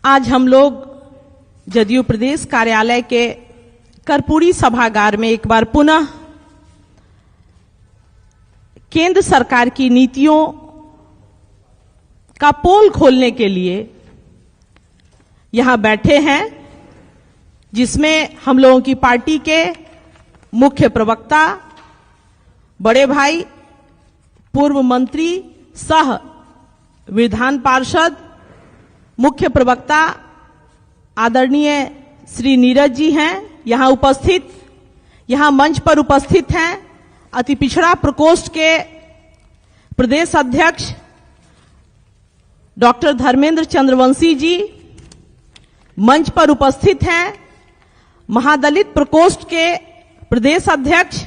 आज हम लोग जदयू प्रदेश कार्यालय के कर्पूरी सभागार में एक बार पुनः केंद्र सरकार की नीतियों का पोल खोलने के लिए यहां बैठे हैं, जिसमें हम लोगों की पार्टी के मुख्य प्रवक्ता, बड़े भाई, पूर्व मंत्री सह विधान पार्षद, मुख्य प्रवक्ता आदरणीय श्री नीरज जी हैं यहां उपस्थित। यहां मंच पर उपस्थित हैं अति पिछड़ा प्रकोष्ठ के प्रदेश अध्यक्ष डॉक्टर धर्मेंद्र चंद्रवंशी जी। मंच पर उपस्थित हैं महादलित प्रकोष्ठ के प्रदेश अध्यक्ष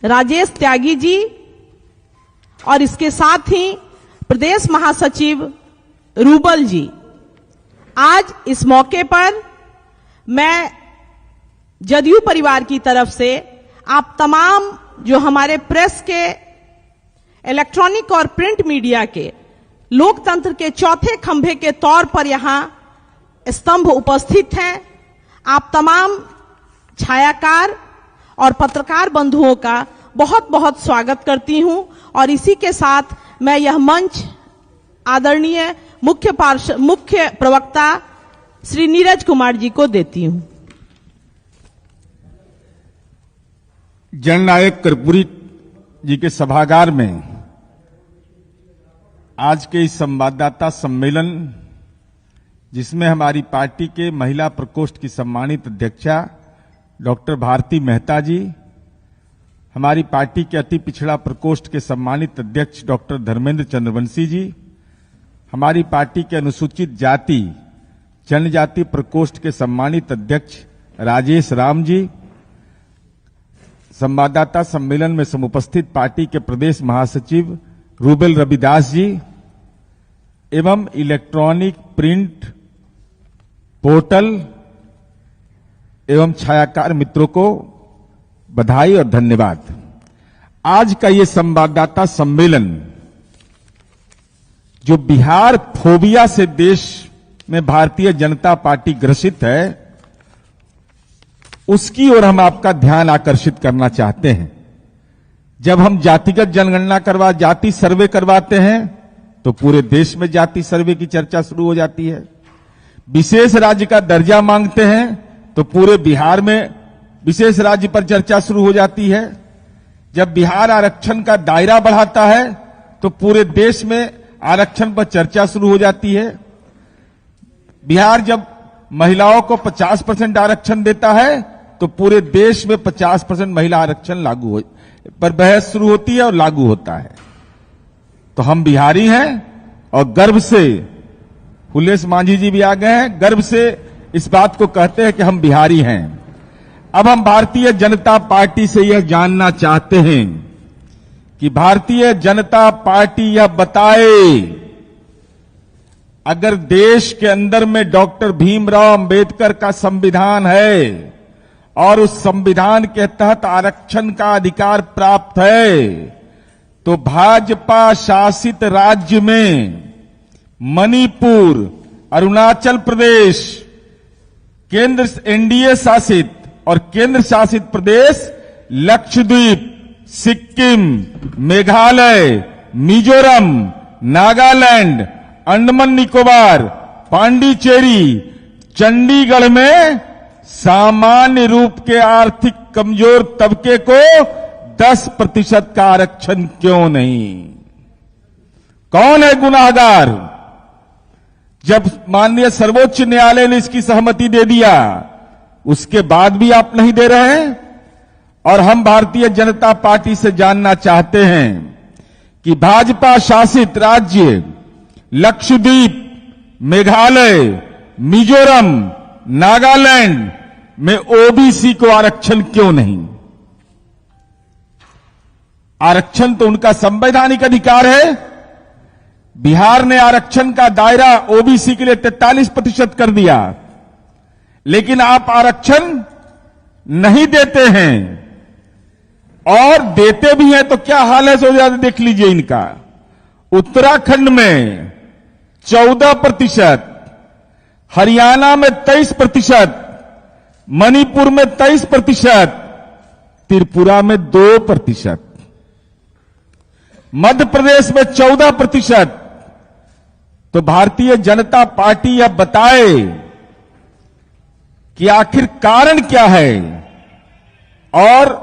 राजेश त्यागी जी, और इसके साथ ही प्रदेश महासचिव रूबल जी। आज इस मौके पर मैं जदयू परिवार की तरफ से आप तमाम जो हमारे प्रेस के, इलेक्ट्रॉनिक और प्रिंट मीडिया के, लोकतंत्र के चौथे खंभे के तौर पर यहां स्तंभ उपस्थित हैं, आप तमाम छायाकार और पत्रकार बंधुओं का बहुत बहुत स्वागत करती हूं। और इसी के साथ मैं यह मंच आदरणीय मुख्य प्रवक्ता श्री नीरज कुमार जी को देती हूं। जननायक कर्पूरी जी के सभागार में आज के इस संवाददाता सम्मेलन, जिसमें हमारी पार्टी के महिला प्रकोष्ठ की सम्मानित अध्यक्षा डॉक्टर भारती मेहता जी, हमारी पार्टी के अति पिछड़ा प्रकोष्ठ के सम्मानित अध्यक्ष डॉक्टर धर्मेंद्र चंद्रवंशी जी, हमारी पार्टी के अनुसूचित जाति जनजाति प्रकोष्ठ के सम्मानित अध्यक्ष राजेश राम जी, संवाददाता सम्मेलन में समुपस्थित पार्टी के प्रदेश महासचिव रूबेल रविदास जी एवं इलेक्ट्रॉनिक प्रिंट पोर्टल एवं छायाकार मित्रों को बधाई और धन्यवाद। आज का ये संवाददाता सम्मेलन जो बिहार फोबिया से देश में भारतीय जनता पार्टी ग्रसित है, उसकी ओर हम आपका ध्यान आकर्षित करना चाहते हैं। जब हम जातिगत जनगणना जाति सर्वे करवाते हैं तो पूरे देश में जाति सर्वे की चर्चा शुरू हो जाती है। विशेष राज्य का दर्जा मांगते हैं तो पूरे बिहार में विशेष राज्य पर चर्चा शुरू हो जाती है। जब बिहार आरक्षण का दायरा बढ़ाता है तो पूरे देश में आरक्षण पर चर्चा शुरू हो जाती है। बिहार जब महिलाओं को 50% आरक्षण देता है तो पूरे देश में 50% महिला आरक्षण पर बहस शुरू होती है और लागू होता है। तो हम बिहारी हैं और गर्व से, हुल्लेस मांझी जी भी आ गए हैं, गर्व से इस बात को कहते हैं कि हम बिहारी हैं। अब हम भारतीय जनता पार्टी से यह जानना चाहते हैं कि भारतीय जनता पार्टी यह बताए, अगर देश के अंदर में डॉक्टर भीमराव अंबेडकर का संविधान है और उस संविधान के तहत आरक्षण का अधिकार प्राप्त है, तो भाजपा शासित राज्य में मणिपुर, अरुणाचल प्रदेश, केंद्र एनडीए शासित और केंद्र शासित प्रदेश लक्षद्वीप, सिक्किम, मेघालय, मिजोरम, नागालैंड, अंडमान निकोबार, पांडिचेरी, चंडीगढ़ में सामान्य रूप के आर्थिक कमजोर तबके को 10% का आरक्षण क्यों नहीं? कौन है गुनाहगार? जब माननीय सर्वोच्च न्यायालय ने इसकी सहमति दे दिया, उसके बाद भी आप नहीं दे रहे हैं। और हम भारतीय जनता पार्टी से जानना चाहते हैं कि भाजपा शासित राज्य लक्षद्वीप, मेघालय, मिजोरम, नागालैंड में ओबीसी को आरक्षण क्यों नहीं? आरक्षण तो उनका संवैधानिक अधिकार है। बिहार ने आरक्षण का दायरा ओबीसी के लिए 43% कर दिया, लेकिन आप आरक्षण नहीं देते हैं। और देते भी हैं तो क्या हाल है, सो ज्यादा देख लीजिए इनका। उत्तराखंड में 14%, हरियाणा में 23%, मणिपुर में 23%, त्रिपुरा में 2%, मध्य प्रदेश में 14%। तो भारतीय जनता पार्टी यह बताए कि आखिर कारण क्या है, और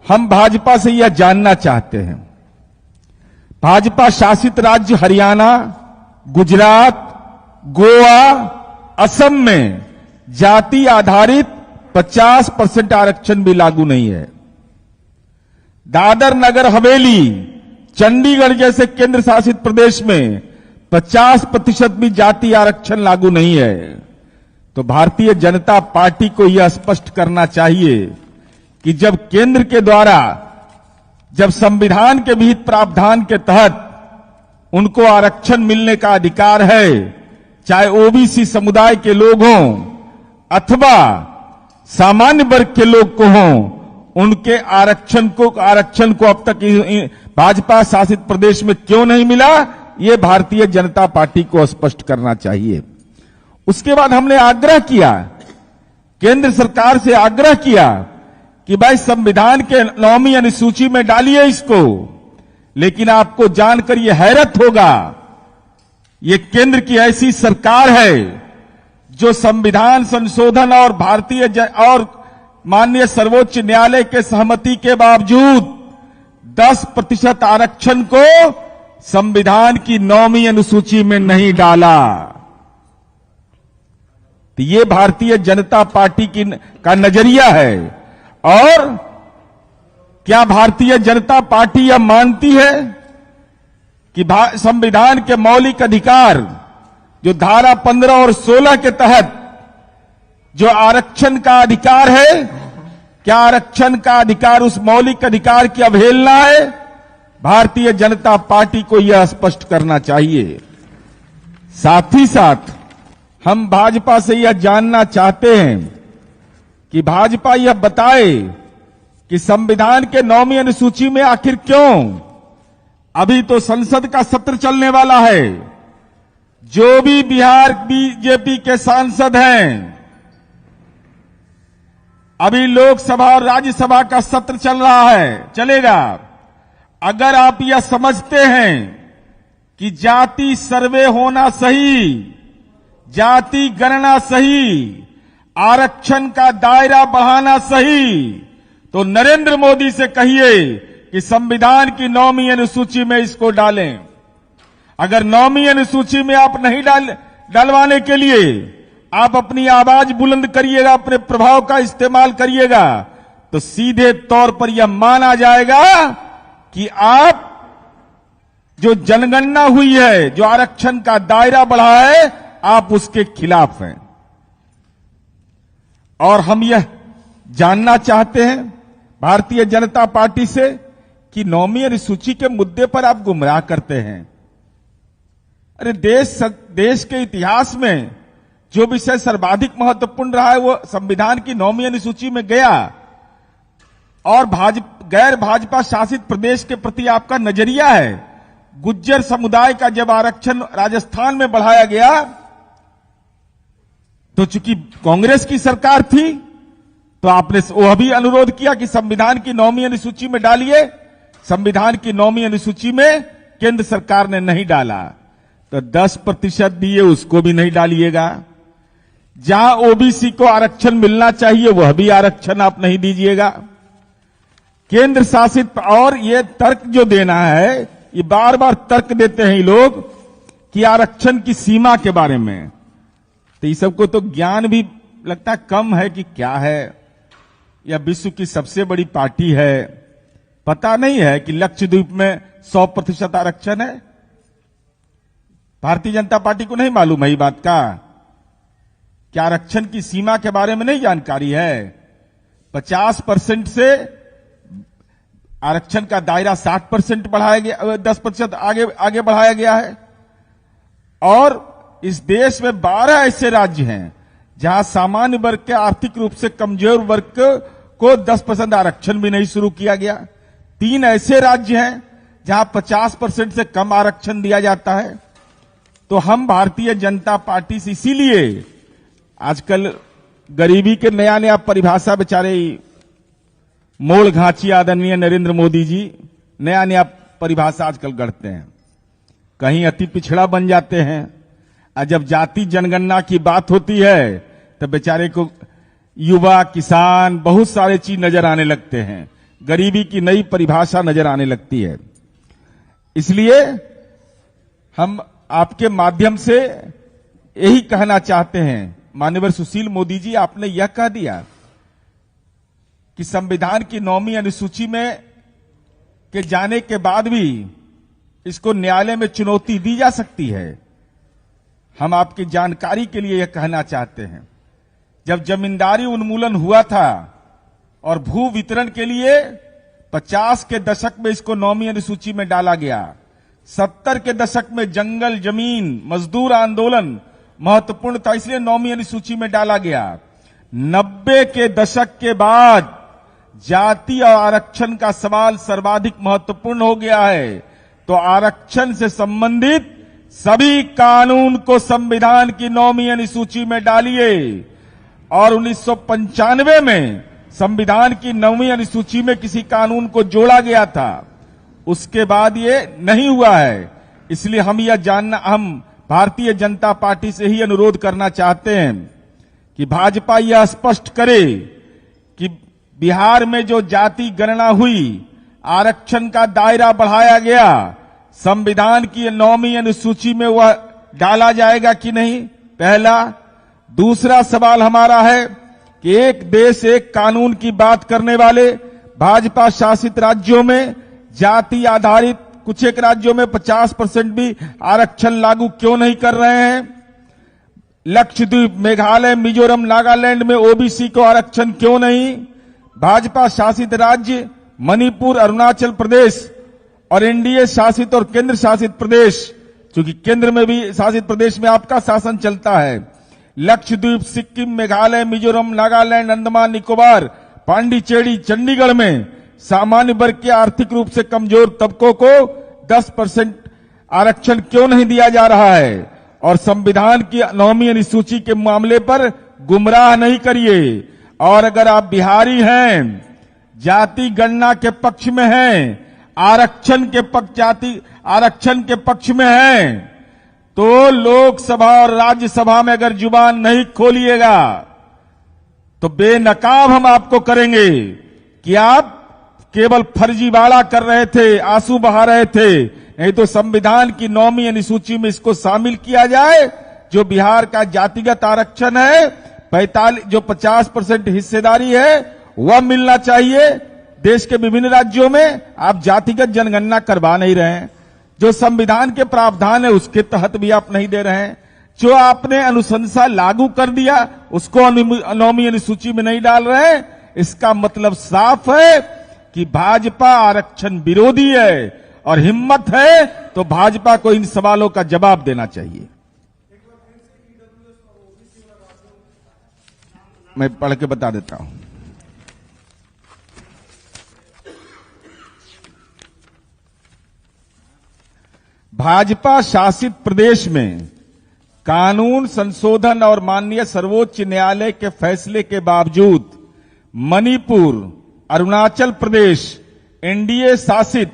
हम भाजपा से यह जानना चाहते हैं। भाजपा शासित राज्य हरियाणा, गुजरात, गोवा, असम में जाति आधारित 50% आरक्षण भी लागू नहीं है। दादर नगर हवेली, चंडीगढ़ जैसे केंद्र शासित प्रदेश में 50% भी जाति आरक्षण लागू नहीं है। तो भारतीय जनता पार्टी को यह स्पष्ट करना चाहिए कि जब केंद्र के द्वारा, जब संविधान के विहित प्रावधान के तहत उनको आरक्षण मिलने का अधिकार है, चाहे ओबीसी समुदाय के लोग हों अथवा सामान्य वर्ग के लोग को हों, उनके आरक्षण को अब तक भाजपा शासित प्रदेश में क्यों नहीं मिला, ये भारतीय जनता पार्टी को स्पष्ट करना चाहिए। उसके बाद हमने आग्रह किया, केंद्र सरकार से आग्रह किया कि भाई संविधान के 9वीं अनुसूची में डालिए इसको। लेकिन आपको जानकर यह हैरत होगा, ये केंद्र की ऐसी सरकार है जो संविधान संशोधन और और माननीय सर्वोच्च न्यायालय के सहमति के बावजूद 10% आरक्षण को संविधान की 9वीं अनुसूची में नहीं डाला। तो ये भारतीय जनता पार्टी का नजरिया है। और क्या भारतीय जनता पार्टी यह मानती है कि संविधान के मौलिक अधिकार, जो धारा 15 और 16 के तहत जो आरक्षण का अधिकार है, क्या आरक्षण का अधिकार उस मौलिक अधिकार की अवहेलना है? भारतीय जनता पार्टी को यह स्पष्ट करना चाहिए। साथ ही साथ हम भाजपा से यह जानना चाहते हैं कि भाजपा यह बताए कि संविधान के 9वीं अनुसूची में आखिर क्यों, अभी तो संसद का सत्र चलने वाला है, जो भी बिहार बीजेपी के सांसद हैं, अभी लोकसभा और राज्यसभा का सत्र चल रहा है, चलेगा। अगर आप यह समझते हैं कि जाति सर्वे होना सही, जाति गणना सही, आरक्षण का दायरा बढ़ाना सही, तो नरेंद्र मोदी से कहिए कि संविधान की 9वीं अनुसूची में इसको डालें। अगर 9वीं अनुसूची में आप नहीं डालवाने के लिए आप अपनी आवाज बुलंद करिएगा, अपने प्रभाव का इस्तेमाल करिएगा, तो सीधे तौर पर यह माना जाएगा कि आप जो जनगणना हुई है, जो आरक्षण का दायरा बढ़ा है, आप उसके खिलाफ हैं। और हम यह जानना चाहते हैं भारतीय जनता पार्टी से कि 9वीं अनुसूची के मुद्दे पर आप गुमराह करते हैं। अरे देश के इतिहास में जो विषय सर्वाधिक महत्वपूर्ण रहा है वो संविधान की 9वीं अनुसूची में गया। और गैर भाजपा शासित प्रदेश के प्रति आपका नजरिया है। गुज्जर समुदाय का जब आरक्षण राजस्थान में बढ़ाया गया तो चूंकि कांग्रेस की सरकार थी तो आपने वह भी अनुरोध किया कि संविधान की 9वीं अनुसूची में डालिए। संविधान की 9वीं अनुसूची में केंद्र सरकार ने नहीं डाला, तो 10% दिए उसको भी नहीं डालिएगा। जहां ओबीसी को आरक्षण मिलना चाहिए वह भी आरक्षण आप नहीं दीजिएगा। केंद्र शासित, और ये तर्क जो देना है, ये बार बार तर्क देते हैं ये लोग कि आरक्षण की सीमा के बारे में, तो इस सबको तो ज्ञान भी लगता है कम है कि क्या है। यह विश्व की सबसे बड़ी पार्टी है, पता नहीं है कि लक्षद्वीप में 100% आरक्षण है। भारतीय जनता पार्टी को नहीं मालूम है ये बात का, क्या आरक्षण की सीमा के बारे में नहीं जानकारी है। 50% से आरक्षण का दायरा 60% बढ़ाया गया, 10% आगे बढ़ाया गया है। और इस देश में 12 ऐसे राज्य हैं जहां सामान्य वर्ग के, आर्थिक रूप से कमजोर वर्ग को 10% आरक्षण भी नहीं शुरू किया गया। 3 ऐसे राज्य हैं जहां 50% से कम आरक्षण दिया जाता है। तो हम भारतीय जनता पार्टी से इसीलिए आजकल गरीबी के नया नया परिभाषा बेचारे मोड़ घांची आदरणीय नरेंद्र मोदी जी नया नया परिभाषा आजकल गढ़ते हैं, कहीं अति पिछड़ा बन जाते हैं, और जब जाति जनगणना की बात होती है तब बेचारे को युवा किसान बहुत सारे चीज नजर आने लगते हैं, गरीबी की नई परिभाषा नजर आने लगती है। इसलिए हम आपके माध्यम से यही कहना चाहते हैं, माननीय सुशील मोदी जी, आपने यह कह दिया कि संविधान की 9वीं अनुसूची में के जाने के बाद भी इसको न्यायालय में चुनौती दी जा सकती है। हम आपकी जानकारी के लिए यह कहना चाहते हैं, जब जमींदारी उन्मूलन हुआ था और भू वितरण के लिए 50 के दशक में इसको 9वीं अनुसूची में डाला गया, 70 के दशक में जंगल जमीन मजदूर आंदोलन महत्वपूर्ण था इसलिए 9वीं अनुसूची में डाला गया, 90 के दशक के बाद जाति और आरक्षण का सवाल सर्वाधिक महत्वपूर्ण हो गया है, तो आरक्षण से संबंधित सभी कानून को संविधान की 9वीं अनुसूची में डालिए। और 1995 में संविधान की 9वीं अनुसूची में किसी कानून को जोड़ा गया था, उसके बाद ये नहीं हुआ है। इसलिए हम भारतीय जनता पार्टी से ही अनुरोध करना चाहते हैं कि भाजपा यह स्पष्ट करे कि बिहार में जो जाति गणना हुई, आरक्षण का दायरा बढ़ाया गया, संविधान की 9वीं अनुसूची में वह डाला जाएगा कि नहीं, पहला। दूसरा सवाल हमारा है कि एक देश एक कानून की बात करने वाले भाजपा शासित राज्यों में जाति आधारित कुछ एक राज्यों में 50% भी आरक्षण लागू क्यों नहीं कर रहे हैं? लक्षद्वीप, मेघालय, मिजोरम, नागालैंड में ओबीसी को आरक्षण क्यों नहीं? भाजपा शासित राज्य मणिपुर, अरुणाचल प्रदेश और एनडीए शासित और केंद्र शासित प्रदेश, क्योंकि केंद्र में भी शासित प्रदेश में आपका शासन चलता है, लक्षद्वीप, सिक्किम, मेघालय, मिजोरम, नागालैंड, अंडमान निकोबार, पांडिचेरी, चंडीगढ़ में सामान्य वर्ग के आर्थिक रूप से कमजोर तबकों को 10% आरक्षण क्यों नहीं दिया जा रहा है? और संविधान की 9वीं अनुसूची के मामले पर गुमराह नहीं करिए। और अगर आप बिहारी हैं, जाति गणना के पक्ष में हैं, आरक्षण के पक्ष में हैं, तो लोकसभा और राज्यसभा में अगर जुबान नहीं खोलिएगा तो बेनकाब हम आपको करेंगे कि आप केवल फर्जीवाड़ा कर रहे थे, आंसू बहा रहे थे। नहीं तो संविधान की 9वीं अनुसूची में इसको शामिल किया जाए। जो बिहार का जातिगत आरक्षण है, 50% हिस्सेदारी है, वह मिलना चाहिए। देश के विभिन्न राज्यों में आप जातिगत जनगणना करवा नहीं रहे हैं, जो संविधान के प्रावधान है उसके तहत भी आप नहीं दे रहे हैं। जो आपने अनुशंसा लागू कर दिया उसको 9वीं अनुसूची में नहीं डाल रहे हैं। इसका मतलब साफ है कि भाजपा आरक्षण विरोधी है, और हिम्मत है तो भाजपा को इन सवालों का जवाब देना चाहिए। मैं पढ़ के बता देता हूं। भाजपा शासित प्रदेश में कानून संशोधन और माननीय सर्वोच्च न्यायालय के फैसले के बावजूद मणिपुर, अरुणाचल प्रदेश, एनडीए शासित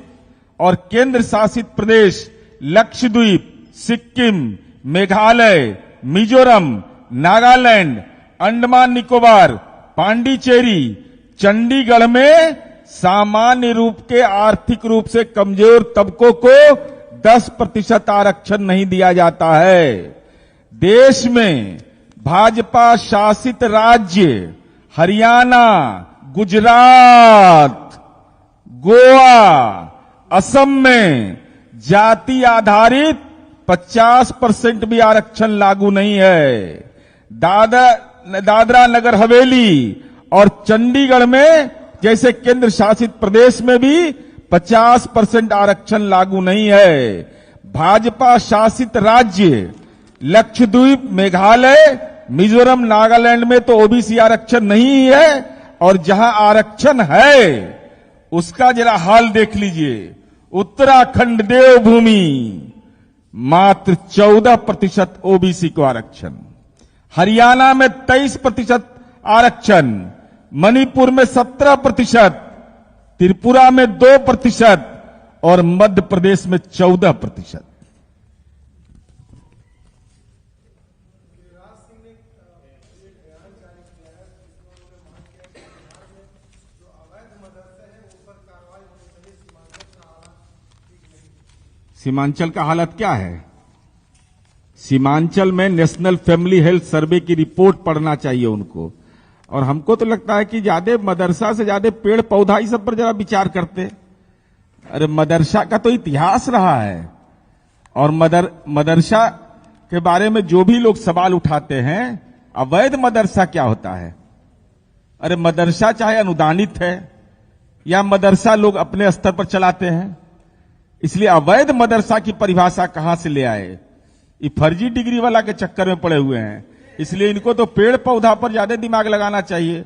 और केंद्र शासित प्रदेश लक्षद्वीप, सिक्किम, मेघालय, मिजोरम, नागालैंड, अंडमान निकोबार, पांडिचेरी, चंडीगढ़ में सामान्य रूप के आर्थिक रूप से कमजोर तबकों को 10% आरक्षण नहीं दिया जाता है। देश में भाजपा शासित राज्य हरियाणा, गुजरात, गोवा, असम में जाति आधारित 50% भी आरक्षण लागू नहीं है। दादरा नगर हवेली और चंडीगढ़ में जैसे केंद्र शासित प्रदेश में भी 50% आरक्षण लागू नहीं है। भाजपा शासित राज्य लक्षद्वीप, मेघालय, मिजोरम, नागालैंड में तो ओबीसी आरक्षण नहीं है, और जहां आरक्षण है उसका जरा हाल देख लीजिए। उत्तराखंड देवभूमि, मात्र 14% ओबीसी को आरक्षण, हरियाणा में 23% आरक्षण, मणिपुर में 17%, त्रिपुरा में 2% और मध्य प्रदेश में 14%। सीमांचल का हालत क्या है? सीमांचल में नेशनल फैमिली हेल्थ सर्वे की रिपोर्ट पढ़ना चाहिए उनको। और हमको तो लगता है कि ज्यादा मदरसा से ज्यादा पेड़ पौधा ही सब पर जरा विचार करते। अरे मदरसा का तो इतिहास रहा है, और मदरसा के बारे में जो भी लोग सवाल उठाते हैं, अवैध मदरसा क्या होता है? अरे मदरसा चाहे अनुदानित है या मदरसा लोग अपने स्तर पर चलाते हैं, इसलिए अवैध मदरसा की परिभाषा कहां से ले आए? ये फर्जी डिग्री वाला के चक्कर में पड़े हुए हैं। इसलिए इनको तो पेड़ पौधा पर ज्यादा दिमाग लगाना चाहिए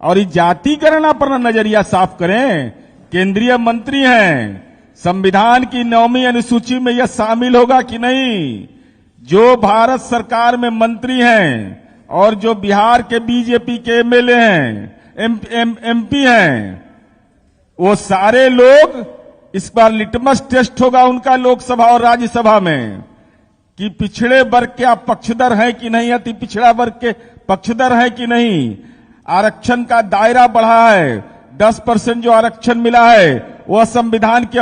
और इस जाति गणना पर नजरिया साफ करें। केंद्रीय मंत्री हैं, संविधान की 9वीं अनुसूची में यह शामिल होगा कि नहीं? जो भारत सरकार में मंत्री हैं और जो बिहार के बीजेपी के एमएलए हैं, एमपी हैं, वो सारे लोग, इस बार लिटमस टेस्ट होगा उनका लोकसभा और राज्यसभा में कि पिछड़े वर्ग के आप पक्षधर हैं कि नहीं, अति पिछड़ा वर्ग के पक्षधर हैं कि नहीं। आरक्षण का दायरा बढ़ा है, 10% जो आरक्षण मिला है वह संविधान के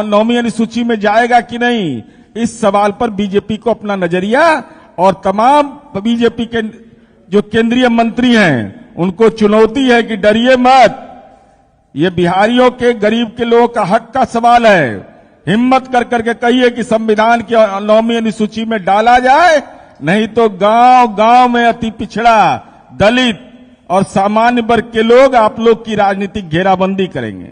9वीं अनुसूची में जाएगा कि नहीं। इस सवाल पर बीजेपी को अपना नजरिया और तमाम बीजेपी के जो केंद्रीय मंत्री हैं उनको चुनौती है कि डरिए मत, ये बिहारियों के गरीब के लोगों का हक का सवाल है। हिम्मत कर करके कहिए कि संविधान की 9वीं अनुसूची में डाला जाए, नहीं तो गांव गांव में अति पिछड़ा, दलित और सामान्य वर्ग के लोग आप लोग की राजनीतिक घेराबंदी करेंगे।